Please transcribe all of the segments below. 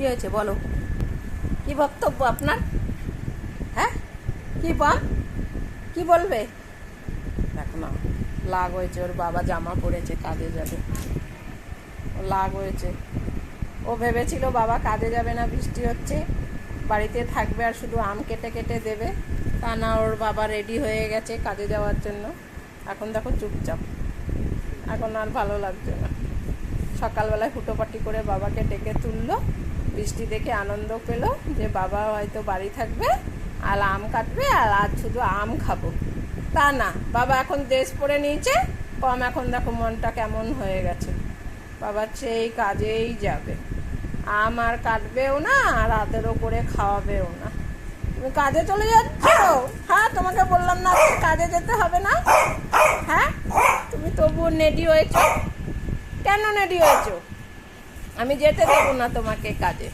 কি হয়েছে বলো, কি বক্তব্য আপনার? হ্যাঁ, কি বল, কি বলবে? দেখো না, লাগ হয়েছে, ওর বাবা জামা পরেছে, কাজে যাবে, ও লাগ হয়েছে। ও ভেবেছিল বাবা কাজে যাবে না, বৃষ্টি হচ্ছে, বাড়িতে থাকবে আর শুধু আম কেটে কেটে দেবে। তা না, ওর বাবা রেডি হয়ে গেছে কাজে যাওয়ার জন্য। এখন দেখো চুপচাপ, এখন আর ভালো লাগছে না। সকালবেলায় হুটোপাটি করে বাবাকে ডেকে তুললো, বৃষ্টি দেখে আনন্দ পেল যে বাবা হয়তো বাড়ি থাকবে আর আম কাটবে আর আজ শুধু আম খাবো। তা না, বাবা এখন ড্রেস পরে নিয়েছে কম, এখন দেখো মনটা কেমন হয়ে গেছে। বাবা সেই কাজেই যাবে, আম আর কাটবেও না আর আদেরও করে খাওয়াবেও না। তুমি কাজে চলে যাচ্ছ? হ্যাঁ, তোমাকে বললাম না কাজে যেতে হবে না? হ্যাঁ, তুমি তবুও নেডি হয়েছো। কেন নেডি হয়েছো? আমি যেতে দেবো না তোমাকে কাজে।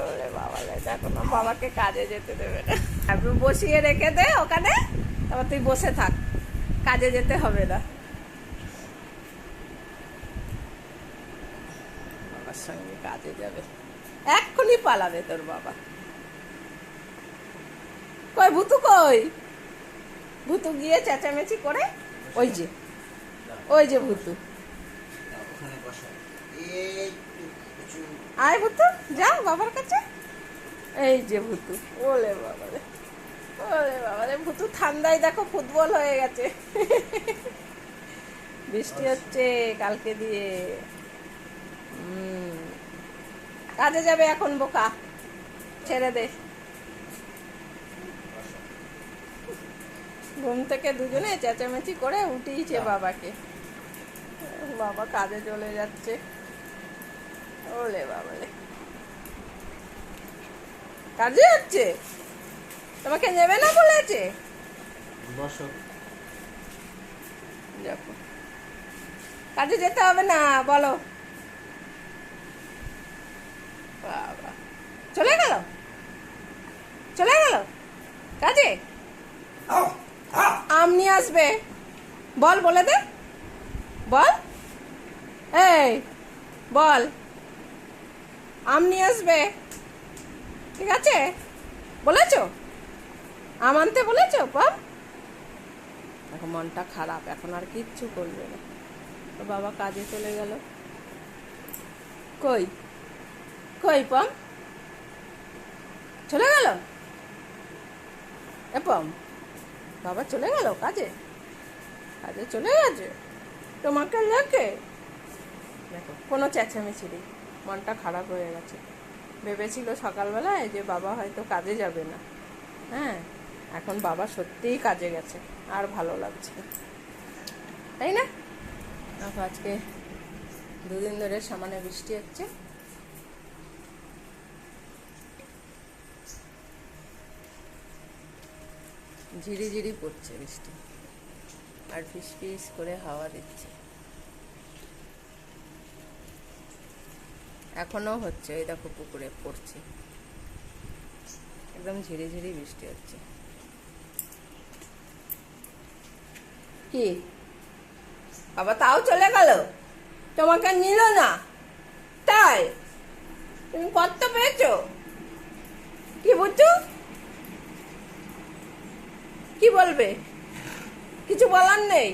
ওরে বাবা, দেখো না, বাবাকে কাজে যেতে দেবে না। বসিয়ে রেখে দে ওখানে, তারপর তুই বসে থাক, কাজে যেতে হবে না। বাবার সঙ্গে কাজে যাবে, এক্ষুনি পালাবে তোর বাবা। কই ভুতু, কই ভুতু? গিয়ে চেঁচামেচি করে, ওই যে, ওই যে ভুতু। আয় ভুতু, যা বাবার কাছে। এই যে ভুতু, ওলে বাবারে, ওলে বাবারে, ভুতু ঠান্ডায় দেখো ফুটবল হয়ে গেছে। বৃষ্টি হচ্ছে কালকে দিয়ে। কাজে যাবে এখন, বোকা, ছেড়ে দে। ঘুম থেকে দুজনে চেঁচামেচি করে উঠিয়েছে বাবাকে। বাবা কাজে চলে যাচ্ছে। ওলে বাবারে, কাজে যাচ্ছে, তোমাকে নেবে না বলেছে? দেখো, কাজে যেতে হবে না বলো। বাবা চলে গেল, চলে গেল কাজে। আম নিয়ে আসবে, বল, বলে দে, বল, এই বল, আম নিয়ে আসবে, ঠিক আছে? বলেছো আম আনতে বলেছো? পম এখন মনটা খারাপ, এখন আর কিচ্ছু করবে না। তো বাবা কাজে চলে গেল। কই কই পম, চলে গেল? এ পম, বাবা চলে গেল কাজে, কাজে চলে গেছে তোমাকে লেখে। দেখো, কোনো চেঁচামেচি নেই, মনটা খারাপ হয়ে গেছে। ভেবেছিল সকালবেলায় যে বাবা হয়তো কাজে যাবে না। হ্যাঁ, এখন বাবা সত্যিই কাজে গেছে, আর ভালো লাগছে, তাই না? দেখো, আজকে দুদিন ধরে সামান্য বৃষ্টি হচ্ছে। ঝিরিঝিরি পড়ছে বৃষ্টি, আর ফিস ফিস করে হাওয়া দিচ্ছে। এখনো হচ্ছে, ওই দেখো পুকুরে পড়ছে, একদম ঝিরিঝিরি বৃষ্টি হচ্ছে। কি বাবা তাও চলে গেল, তোমাকে নিল না? তাই তুমি কত পেয়েছো? কি বুঝছো, কি বলবে? কিছু বলার নেই?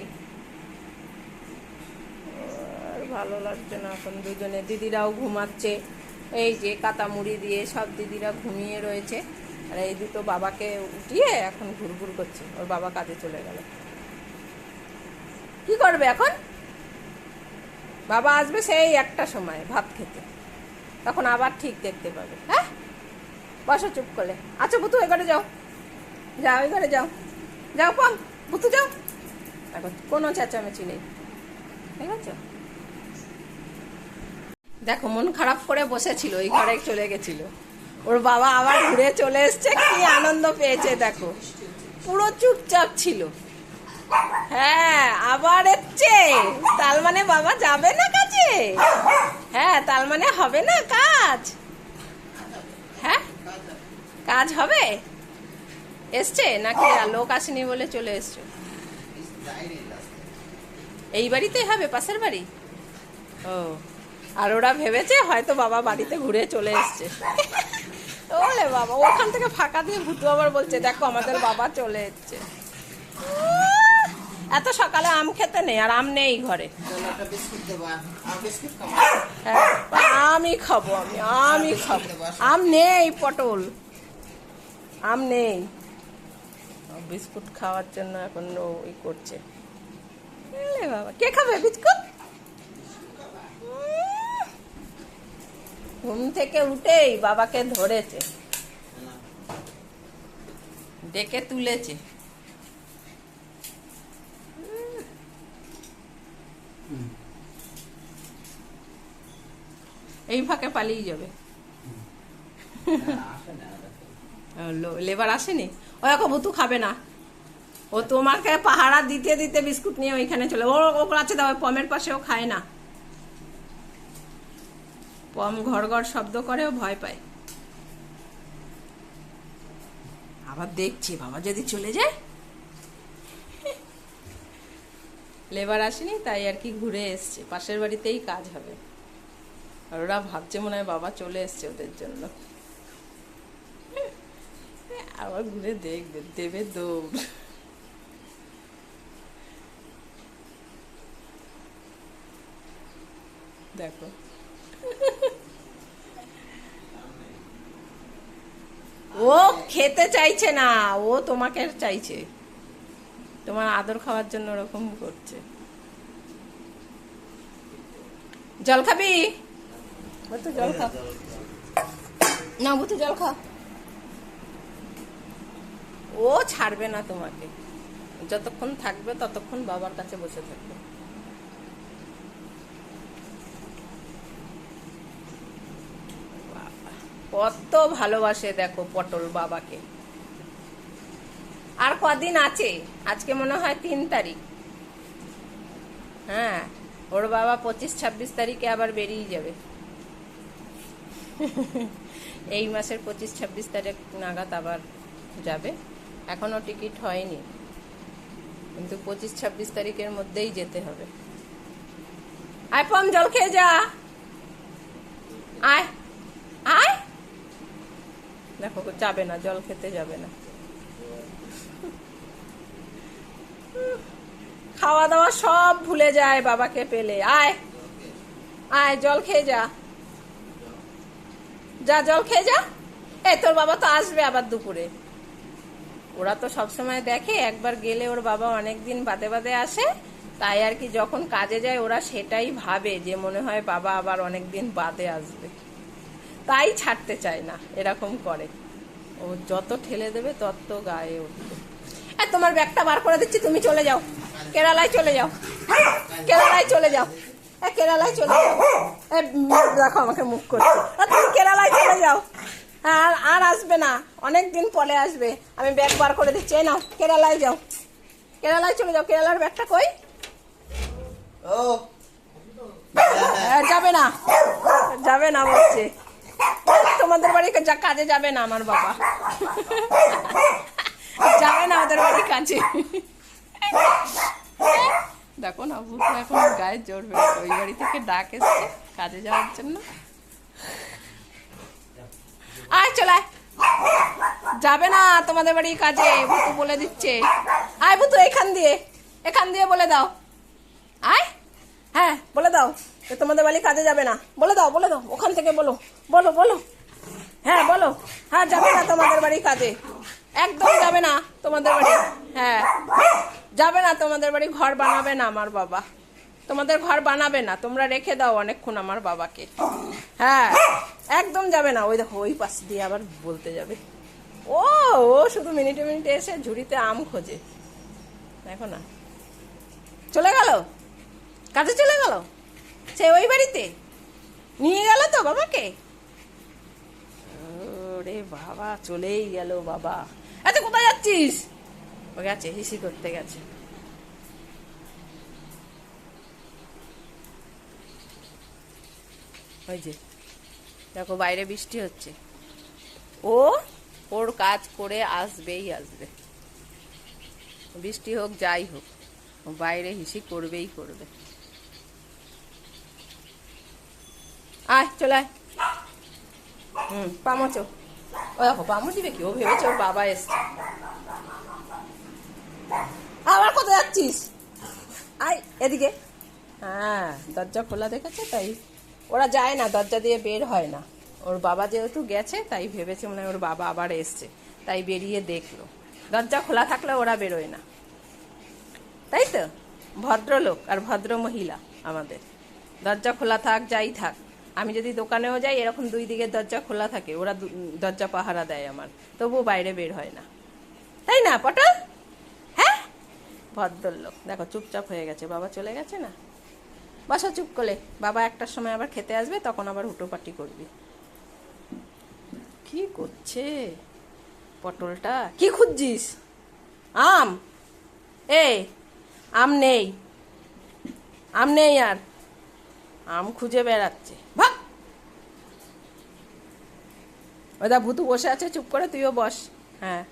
আর ভালো লাগছে না এখন। দুজনে দিদিরাও ঘুমাচ্ছে, এই যে কাতা মুড়ি দিয়ে সব দিদিরা ঘুমিয়ে রয়েছে, আর এই দুটো বাবাকে উঠিয়ে এখন ঘুরঘুর করছে। ওর বাবা কাজে চলে গেল, কি করবে এখন? বাবা আসবে সেই একটা সময় ভাত খেতে, তখন আবার ঠিক দেখতে পাবে। হ্যাঁ, বসো চুপ করে। আচ্ছা বুতু, ওই ঘরে যাও, যাও, ওই ঘরে যাও, যাও পম, বুতু যাও। এখন কোনো চেঁচামেচি নেই, ঠিক আছে? দেখো, মন খারাপ করে বসেছিল, ওই ঘরে চলে গেছিল। ওর বাবা আবার ঘুরে চলে এসছে, কি আনন্দ পেয়েছে দেখো। পুরো চুপচাপ ছিল, হ্যাঁ আবার এসছে, তার মানে বাবা যাবে না কাজে। হ্যাঁ, তার মানে হবে না কাজ। হ্যাঁ, কাজ হবে। এসছে নাকি লোক আসেনি বলে চলে এসছো? এই বাড়িতেই হবে, পাশের বাড়ি? ও আর ওরা ভেবেছে হয়তো বাবা বাড়িতে ঘুরে চলে এসছে। ওরে বাবা, ওখান থেকে ফাঁকা দিয়ে ভূতু আবার বলছে দেখো আমাদের বাবা চলে এসছে। এত সকালে আম খেতে নেই, আর আম নেই ঘরে। হ্যাঁ, আমি খাবো, আমি খাবো। আম নেই, পটল আম নেই। বিস্কুট খাওয়ার জন্য এখন ওই করছে। বাবা কে খাবে বিস্কুট? ঘুম থেকে উঠেই বাবাকে ধরেছে, ডেকে তুলেছে। এই ফাঁকে পালিয়ে যাবে। লেবার আসেনি, ও এখন ভুতু খাবে না। ও তোমাকে পাহারা দিতে দিতে বিস্কুট নিয়ে ওইখানে চলে। ও কাছে দাও, পমের পাশেও খায় না। পম ঘর ঘর শব্দ করে, ও ভয় পায়। আবার দেখছি বাবা যদি চলে যায়। লেবার আসেনি তাই আর কি ঘুরে এসছে, পাশের বাড়িতেই কাজ হবে। আর ওরা ভাবছে মনে হয় বাবা চলে এসছে ওদের জন্য। আবার ঘুরে দেখবে, দেবে দৌড়। দেখো ও খেতে চাইছে না, ও তোমাকে চাইছে, তোমার আদর খাওয়ার জন্য ওরকম করছে। জল খাবি? বুতু জল খা না, বুতু জল খা। ও ছাড়বে না তোমাকে, যতক্ষণ থাকবে ততক্ষণ বাবার কাছে বসে থাকবে। কত ভালোবাসে দেখো পটল বাবাকে। আর কদিন আছে, আজকে মনে হয় 3 তারিখ। হ্যাঁ, ওর বাবা 25-26 তারিখে আবার বেরিয়ে যাবে। এই মাসের 25-26 তারিখ নাগাদ আবার যাবে। এখনো টিকিট হয়নি, কিন্তু 25-26 তারিখের মধ্যেই যেতে হবে। আয় পম, জল খেয়ে যা। আয় আয়। দেখো যাবে না, জল খেতে যাবে না। খাওয়া দাওয়া সব ভুলে যায় বাবাকে পেলে। আয় আয়, জল খেয়ে যা, যা জল খেয়ে যা। এই তোর বাবা তো আসবে আবার দুপুরে। ওরা তো সবসময় দেখে, একবার গেলে ওর বাবা অনেকদিন বাদে বাদে আসে, তাই আর কি যখন কাজে যায় ওরা সেটাই ভাবে যে মনে হয় বাবা আবার অনেকদিন বাদে আসবে, তাই ছাড়তে চায় না, এরকম করে। ও যত ঠেলে দেবে তত গায়ে উঠবে। তোমার ব্যাগটা বার করে দিচ্ছি, তুমি চলে যাও, কেরালায় চলে যাও, কেরালায় চলে যাও, কেরালায় চলে যাও। দেখো আমাকে মুখ করছে। তুমি কেরালায় চলে যাও, আর আসবে না, অনেকদিন পরে আসবে। আমি ব্যাগ বার করে দিচ্ছি, নাও কেরালায় যাও, কেরালায় চলে যাও। কেরালার ব্যাগটা কই? যাবে না, যাবে না বলছে। তোমাদের বাড়ি কাজে যাবে না আমার বাবা, যাবে না ওদের বাড়ি কাজে। দেখো না, ভূত এখন গায়ে জোর বেরোচ্ছে। ওই বাড়ি থেকে ডাক এসছে কাজে যাওয়ার জন্য। আয় চলে, যাবে না তোমাদের বাড়ি কাজে, ভূতু বলে দিচ্ছে। আয় ভূতু, এখান দিয়ে বলে দাও। আয়, হ্যাঁ বলে দাও তোমাদের বাড়ি কাজে যাবে না, বলে দাও, বলে দাও, ওখান থেকে বলো, বলো বলো, হ্যাঁ বলো। হ্যাঁ, যাবে না তোমাদের বাড়ি কাজে, একদম যাবে না তোমাদের বাড়ি। হ্যাঁ, যাবে না তোমাদের বাড়ি, ঘর বানাবে না আমার বাবা, তোমাদের ঘর বানাবে না, তোমরা রেখে দাও অনেকক্ষণ আমার বাবাকে। হ্যাঁ, একদম যাবে না। ওই দেখো ওই পাশ দিয়ে আবার বলতে যাবে। ও শুধু মিনিটে মিনিটে এসে ঝুড়িতে আম খোঁজে। দেখো না, চলে গেল, কাজে চলে গেল, সে ওই বাড়িতে নিয়ে গেল তো বাবাকে। ওরে বাবা, চলেই গেল বাবা। আচ্ছা কোথায় যাচ্ছিস? ও গেছে, হিসি করতে গেছে। ওই যে দেখো বাইরে বৃষ্টি হচ্ছে, ওর কাজ করে আসবেই আসবে, বৃষ্টি হোক যাই হোক, বাইরে হিসি করবেই করবে। আয় চলে আয়। পামোচো। ও দেখো পামো দিবে কি, ও ভেবেছে ওর বাবা এসছে। আবার কোথায় যাচ্ছিস? আয় এদিকে। হ্যাঁ, দরজা খোলা দেখেছে তাই ওরা যায় না, দরজা দিয়ে বের হয় না। ওর বাবা যেহেতু গেছে তাই ভেবেছে মনে হয় ওর বাবা আবার এসছে, তাই বেরিয়ে দেখলো। দরজা খোলা থাকলে ওরা বেরোয় না, তাই তো। ভদ্রলোক আর ভদ্র মহিলা আমাদের। দরজা খোলা থাক যাই থাক, আমি যদি দোকানেও যাই এরকম দুই দিকে দরজা খোলা থাকে, ওরা দরজা পাহারা দেয় আমার, তবুও বাইরে বের হয় না, তাই না পটল? হ্যাঁ, ভদ্রলোক। দেখো চুপচাপ হয়ে গেছে, বাবা চলে গেছে না। বসা চুপ করে, বাবা একটার সময় আবার খেতে আসবে, তখন আবার হুটোপাটি করবি। কি করছে পটলটা? কি খুঁজছিস? আম? এই আম নেই, আম নেই আর। আম খুঁজে বেড়াচ্ছে, ভাগ। ওদা ভুতু বসে আছে চুপ করে, তুইও বস। হ্যাঁ।